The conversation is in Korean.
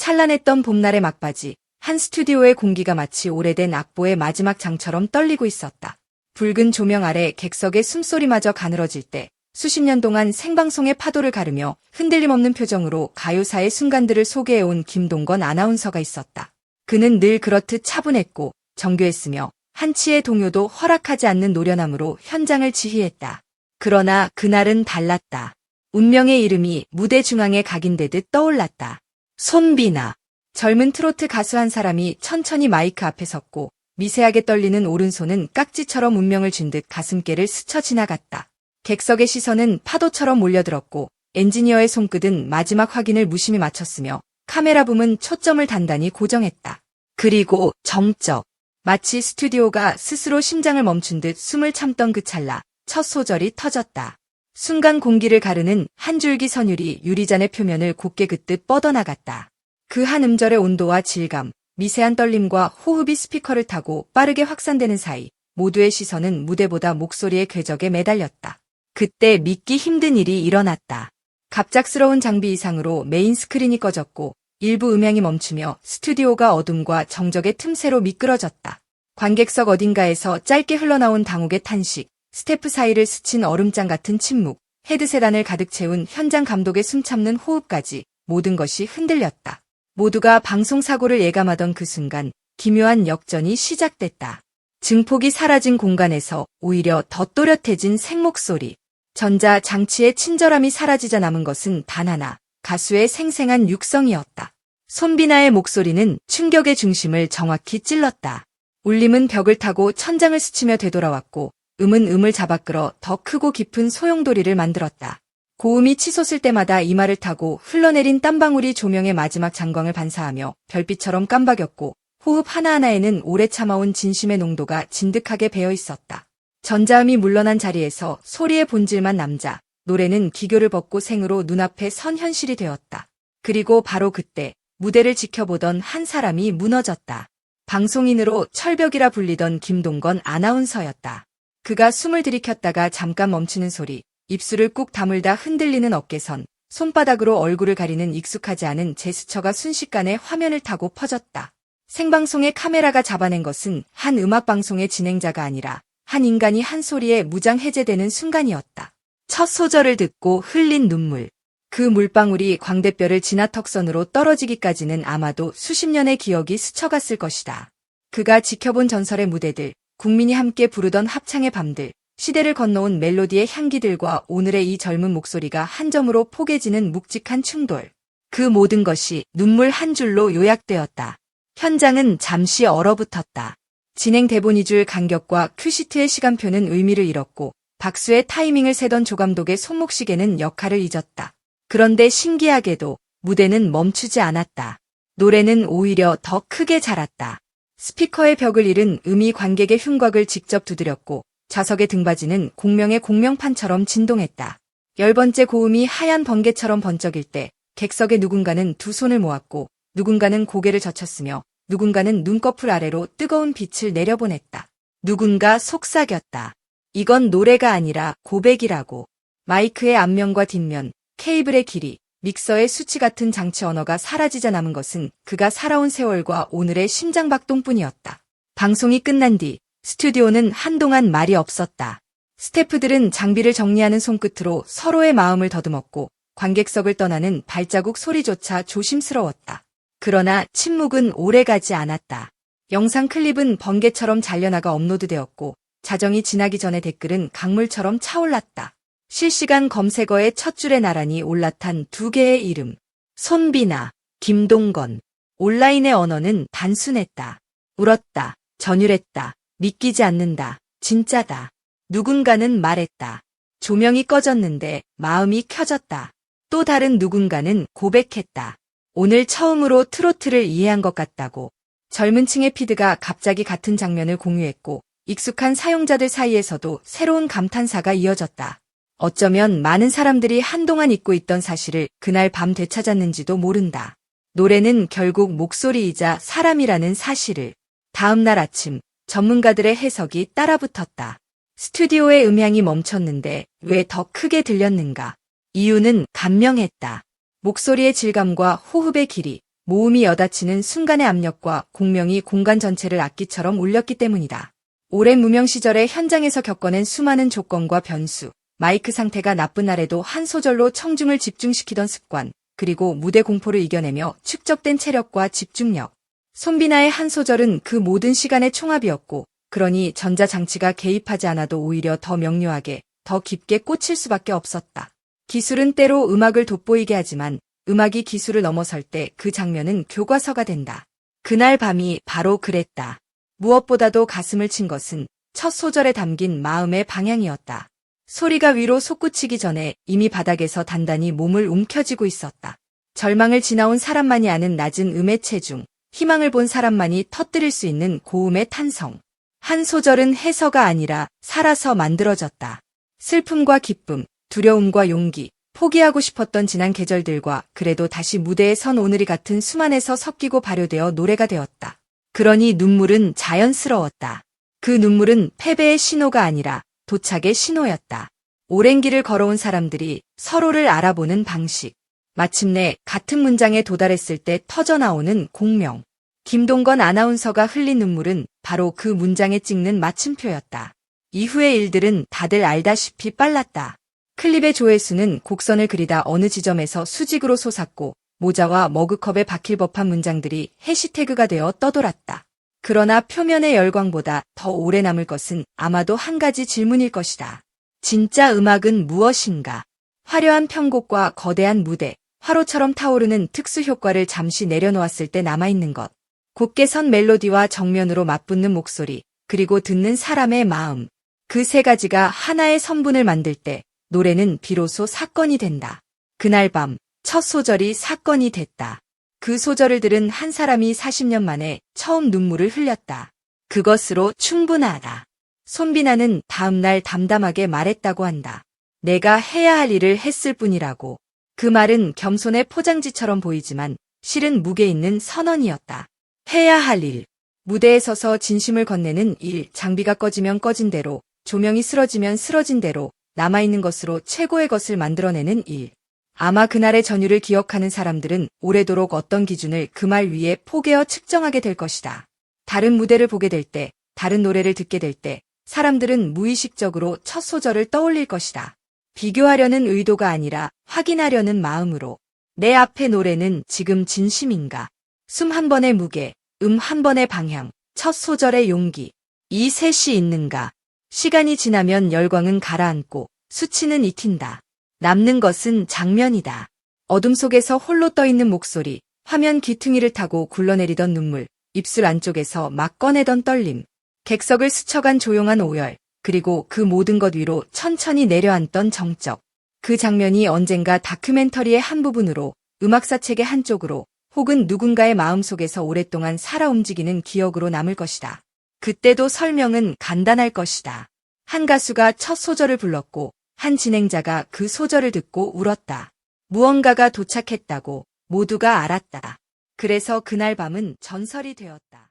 찬란했던 봄날의 막바지, 한 스튜디오의 공기가 마치 오래된 악보의 마지막 장처럼 떨리고 있었다. 붉은 조명 아래 객석의 숨소리마저 가늘어질 때 수십 년 동안 생방송의 파도를 가르며 흔들림 없는 표정으로 가요사의 순간들을 소개해온 김동건 아나운서가 있었다. 그는 늘 그렇듯 차분했고 정교했으며 한치의 동요도 허락하지 않는 노련함으로 현장을 지휘했다. 그러나 그날은 달랐다. 운명의 이름이 무대 중앙에 각인되듯 떠올랐다. 손비나. 젊은 트로트 가수 한 사람이 천천히 마이크 앞에 섰고 미세하게 떨리는 오른손은 깍지처럼 운명을 쥔 듯 가슴께를 스쳐 지나갔다. 객석의 시선은 파도처럼 몰려들었고 엔지니어의 손끝은 마지막 확인을 무심히 마쳤으며 카메라 붐은 초점을 단단히 고정했다. 그리고 정적. 마치 스튜디오가 스스로 심장을 멈춘 듯 숨을 참던 그 찰나 첫 소절이 터졌다. 순간 공기를 가르는 한 줄기 선율이 유리잔의 표면을 곧게 긋듯 뻗어나갔다. 그 한 음절의 온도와 질감, 미세한 떨림과 호흡이 스피커를 타고 빠르게 확산되는 사이 모두의 시선은 무대보다 목소리의 궤적에 매달렸다. 그때 믿기 힘든 일이 일어났다. 갑작스러운 장비 이상으로 메인 스크린이 꺼졌고 일부 음향이 멈추며 스튜디오가 어둠과 정적의 틈새로 미끄러졌다. 관객석 어딘가에서 짧게 흘러나온 당혹의 탄식, 스태프 사이를 스친 얼음장 같은 침묵, 헤드셋 안을 가득 채운 현장 감독의 숨참는 호흡까지 모든 것이 흔들렸다. 모두가 방송사고를 예감하던 그 순간 기묘한 역전이 시작됐다. 증폭이 사라진 공간에서 오히려 더 또렷해진 생목소리. 전자 장치의 친절함이 사라지자 남은 것은 단 하나, 가수의 생생한 육성이었다. 손비나의 목소리는 충격의 중심을 정확히 찔렀다. 울림은 벽을 타고 천장을 스치며 되돌아왔고 음은 음을 잡아끌어 더 크고 깊은 소용돌이를 만들었다. 고음이 치솟을 때마다 이마를 타고 흘러내린 땀방울이 조명의 마지막 장광을 반사하며 별빛처럼 깜박였고 호흡 하나하나에는 오래 참아온 진심의 농도가 진득하게 배어 있었다. 전자음이 물러난 자리에서 소리의 본질만 남자, 노래는 기교를 벗고 생으로 눈앞에 선 현실이 되었다. 그리고 바로 그때 무대를 지켜보던 한 사람이 무너졌다. 방송인으로 철벽이라 불리던 김동건 아나운서였다. 그가 숨을 들이켰다가 잠깐 멈추는 소리, 입술을 꾹 다물다 흔들리는 어깨선, 손바닥으로 얼굴을 가리는 익숙하지 않은 제스처가 순식간에 화면을 타고 퍼졌다. 생방송의 카메라가 잡아낸 것은 한 음악방송의 진행자가 아니라 한 인간이 한 소리에 무장 해제되는 순간이었다. 첫 소절을 듣고 흘린 눈물. 그 물방울이 광대뼈를 지나 턱선으로 떨어지기까지는 아마도 수십 년의 기억이 스쳐갔을 것이다. 그가 지켜본 전설의 무대들, 국민이 함께 부르던 합창의 밤들, 시대를 건너온 멜로디의 향기들과 오늘의 이 젊은 목소리가 한 점으로 포개지는 묵직한 충돌. 그 모든 것이 눈물 한 줄로 요약되었다. 현장은 잠시 얼어붙었다. 진행 대본이 줄 간격과 큐시트의 시간표는 의미를 잃었고 박수의 타이밍을 세던 조감독의 손목시계는 역할을 잊었다. 그런데 신기하게도 무대는 멈추지 않았다. 노래는 오히려 더 크게 자랐다. 스피커의 벽을 잃은 음이 관객의 흉곽을 직접 두드렸고 좌석의 등받이는 공명의 공명판처럼 진동했다. 10번째 고음이 하얀 번개처럼 번쩍일 때 객석의 누군가는 두 손을 모았고 누군가는 고개를 젖혔으며 누군가는 눈꺼풀 아래로 뜨거운 빛을 내려보냈다. 누군가 속삭였다. 이건 노래가 아니라 고백이라고. 마이크의 앞면과 뒷면, 케이블의 길이, 믹서의 수치 같은 장치 언어가 사라지자 남은 것은 그가 살아온 세월과 오늘의 심장박동뿐이었다. 방송이 끝난 뒤 스튜디오는 한동안 말이 없었다. 스태프들은 장비를 정리하는 손끝으로 서로의 마음을 더듬었고 관객석을 떠나는 발자국 소리조차 조심스러웠다. 그러나 침묵은 오래가지 않았다. 영상 클립은 번개처럼 잘려나가 업로드되었고 자정이 지나기 전에 댓글은 강물처럼 차올랐다. 실시간 검색어의 첫 줄에 나란히 올라탄 두 개의 이름. 손비나, 김동건. 온라인의 언어는 단순했다. 울었다. 전율했다. 믿기지 않는다. 진짜다. 누군가는 말했다. 조명이 꺼졌는데 마음이 켜졌다. 또 다른 누군가는 고백했다. 오늘 처음으로 트로트를 이해한 것 같다고. 젊은 층의 피드가 갑자기 같은 장면을 공유했고 익숙한 사용자들 사이에서도 새로운 감탄사가 이어졌다. 어쩌면 많은 사람들이 한동안 잊고 있던 사실을 그날 밤 되찾았는지도 모른다. 노래는 결국 목소리이자 사람이라는 사실을. 다음 날 아침 전문가들의 해석이 따라붙었다. 스튜디오의 음향이 멈췄는데 왜 더 크게 들렸는가? 이유는 간명했다. 목소리의 질감과 호흡의 길이, 모음이 여닫히는 순간의 압력과 공명이 공간 전체를 악기처럼 울렸기 때문이다. 오랜 무명 시절에 현장에서 겪어낸 수많은 조건과 변수, 마이크 상태가 나쁜 날에도 한 소절로 청중을 집중시키던 습관, 그리고 무대 공포를 이겨내며 축적된 체력과 집중력. 손비나의 한 소절은 그 모든 시간의 총합이었고, 그러니 전자장치가 개입하지 않아도 오히려 더 명료하게, 더 깊게 꽂힐 수밖에 없었다. 기술은 때로 음악을 돋보이게 하지만 음악이 기술을 넘어설 때 그 장면은 교과서가 된다. 그날 밤이 바로 그랬다. 무엇보다도 가슴을 친 것은 첫 소절에 담긴 마음의 방향이었다. 소리가 위로 솟구치기 전에 이미 바닥에서 단단히 몸을 움켜쥐고 있었다. 절망을 지나온 사람만이 아는 낮은 음의 체중, 희망을 본 사람만이 터뜨릴 수 있는 고음의 탄성. 한 소절은 해서가 아니라 살아서 만들어졌다. 슬픔과 기쁨, 두려움과 용기, 포기하고 싶었던 지난 계절들과 그래도 다시 무대에 선 오늘이 같은 수만에서 섞이고 발효되어 노래가 되었다. 그러니 눈물은 자연스러웠다. 그 눈물은 패배의 신호가 아니라 도착의 신호였다. 오랜 길을 걸어온 사람들이 서로를 알아보는 방식. 마침내 같은 문장에 도달했을 때 터져나오는 공명. 김동건 아나운서가 흘린 눈물은 바로 그 문장에 찍는 마침표였다. 이후의 일들은 다들 알다시피 빨랐다. 클립의 조회수는 곡선을 그리다 어느 지점에서 수직으로 솟았고 모자와 머그컵에 박힐 법한 문장들이 해시태그가 되어 떠돌았다. 그러나 표면의 열광보다 더 오래 남을 것은 아마도 한 가지 질문일 것이다. 진짜 음악은 무엇인가? 화려한 편곡과 거대한 무대, 화로처럼 타오르는 특수 효과를 잠시 내려놓았을 때 남아있는 것. 곧게 선 멜로디와 정면으로 맞붙는 목소리, 그리고 듣는 사람의 마음. 그 세 가지가 하나의 선분을 만들 때 노래는 비로소 사건이 된다. 그날 밤, 첫 소절이 사건이 됐다. 그 소절을 들은 한 사람이 40년 만에 처음 눈물을 흘렸다. 그것으로 충분하다. 손비나는 다음날 담담하게 말했다고 한다. 내가 해야 할 일을 했을 뿐이라고. 그 말은 겸손의 포장지처럼 보이지만 실은 무게 있는 선언이었다. 해야 할 일. 무대에 서서 진심을 건네는 일, 장비가 꺼지면 꺼진 대로, 조명이 쓰러지면 쓰러진 대로, 남아있는 것으로 최고의 것을 만들어내는 일. 아마 그날의 전율을 기억하는 사람들은 오래도록 어떤 기준을 그 말 위에 포개어 측정하게 될 것이다. 다른 무대를 보게 될 때, 다른 노래를 듣게 될 때, 사람들은 무의식적으로 첫 소절을 떠올릴 것이다. 비교하려는 의도가 아니라 확인하려는 마음으로. 내 앞의 노래는 지금 진심인가? 숨 한 번의 무게, 한 번의 방향, 첫 소절의 용기. 이 셋이 있는가? 시간이 지나면 열광은 가라앉고 수치는 익힌다. 남는 것은 장면이다. 어둠 속에서 홀로 떠있는 목소리, 화면 귀퉁이를 타고 굴러내리던 눈물, 입술 안쪽에서 막 꺼내던 떨림, 객석을 스쳐간 조용한 오열, 그리고 그 모든 것 위로 천천히 내려앉던 정적. 그 장면이 언젠가 다큐멘터리의 한 부분으로, 음악사 책의 한쪽으로, 혹은 누군가의 마음속에서 오랫동안 살아 움직이는 기억으로 남을 것이다. 그때도 설명은 간단할 것이다. 한 가수가 첫 소절을 불렀고 한 진행자가 그 소절을 듣고 울었다. 무언가가 도착했다고 모두가 알았다. 그래서 그날 밤은 전설이 되었다.